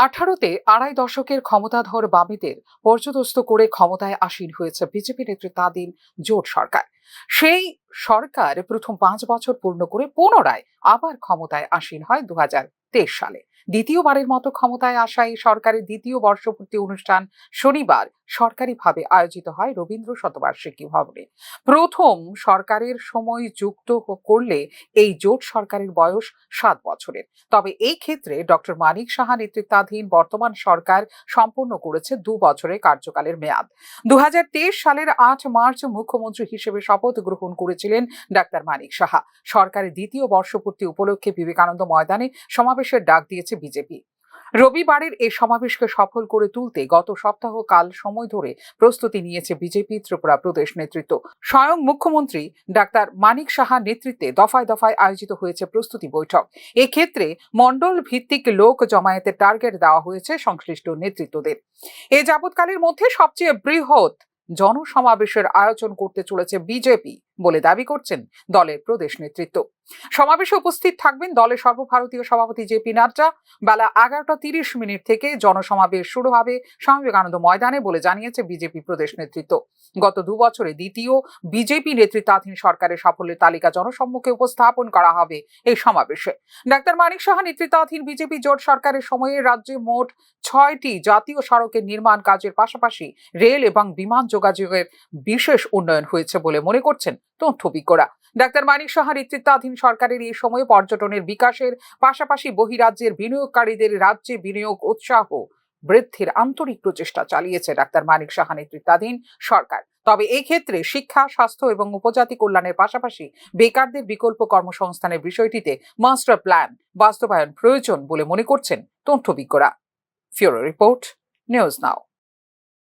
18তে আড়াই দশকের ক্ষমতাধর বামেদের পর্যদস্ত করে ক্ষমতায় আসীন হয়েছে বিজেপি নেতৃত্বাধীন জোট সরকার। সেই সরকার প্রথম 5 বছর পূর্ণ করে পুনরায় আবার ক্ষমতায় আসীন হয় 2023 সালে। দ্বিতীয়বারের মতো ক্ষমতায় আসা এই সরকারের দ্বিতীয় বর্ষপূর্তি অনুষ্ঠান শনিবার সরকারিভাবে আয়োজিত হয় রবীন্দ্র শতবার্ষিকী ভবনে। প্রথম সরকারের সময় যুক্ত করলে এই জোট সরকারের বয়স 7 বছরের। তবে এই ক্ষেত্রে ডক্টর মানিক সাহা নেতৃত্বাধীন বর্তমান সরকার সম্পন্ন করেছে 2 বছরের কার্যকালের মেয়াদ। 2023 সালের 8 মার্চ মুখ্যমন্ত্রী হিসেবে শপথ গ্রহণ করেছিলেন ডাক্তার মানিক সাহা। সরকারের দ্বিতীয় বর্ষপূর্তি উপলক্ষে বিবেকানন্দ ময়দানে সমাবেশের ডাক দিয়েছে বিজেপি। রবিবারের এই সমাবেশকে সফল করে তুলতে গত সপ্তাহ কাল সময় ধরে প্রস্তুতি নিয়েছে বিজেপি ত্রিপুরা প্রদেশ নেতৃত্ব। স্বয়ং মুখ্যমন্ত্রী ডাক্তার মানিক সাহার নেতৃত্বে দফায় দফায় আয়োজিত হয়েছে প্রস্তুতি বৈঠক। এক্ষেত্রে মণ্ডল ভিত্তিক লোক জমায়েতের টার্গেট দেওয়া হয়েছে সংশ্লিষ্ট নেতৃত্বদের। এ যাবৎকালের মধ্যে সবচেয়ে বৃহৎ জনসমাবেশের আয়োজন করতে চলেছে বিজেপি বলে দাবি করছেন দলের প্রদেশ নেতৃত্ব। সমাবেশে উপস্থিত থাকবেন দলের সর্বভারতীয় সভাপতি জেপি নাড্ডা। বেলা 11:30 থেকে জনসমাবেশ শুরু হবে স্বামী বিবেকানন্দ ময়দানে বলে জানিয়েছে বিজেপি প্রদেশ নেতৃত্ব। গত 2 বছরে দ্বিতীয় বিজেপি নেতৃত্বাধীন সরকারের সাফল্যের তালিকা জনসম্মুখে উপস্থাপন করা হবে এই সমাবেশে। ডাক্তার মানিক সাহা নেতৃত্বাধীন বিজেপি জোট সরকারের সময়ে রাজ্যে মোট 6টি জাতীয় সড়কের নির্মাণ কাজের পাশাপাশি রেল এবং বিমান যোগাযোগের বিশেষ উন্নয়ন হয়েছে বলে মনে করছেন তথ্যবিজ্ঞরা। ডাক্তার মানিক সাহা নেতৃত্বাধীন সরকারের এই সময়ে পর্যটনের বিকাশের পাশাপাশি বহিরাজ্যের বিনিয়োগকারীদের রাজ্যে বিনিয়োগ উৎসাহ বৃদ্ধির আন্তরিক প্রচেষ্টা চালিয়েছে ডাক্তার মানিক সাহা নেতৃত্বাধীন সরকার। তবে এই ক্ষেত্রে শিক্ষা, স্বাস্থ্য এবং উপজাতি কল্যাণের পাশাপাশি বেকারদের বিকল্প কর্মসংস্থানের বিষয়টিতে মাস্টার প্ল্যান বাস্তবায়ন প্রয়োজন বলে মনে করছেন তথ্যবিজ্ঞরা। ফিউরো রিপোর্ট, নিউজ নাও।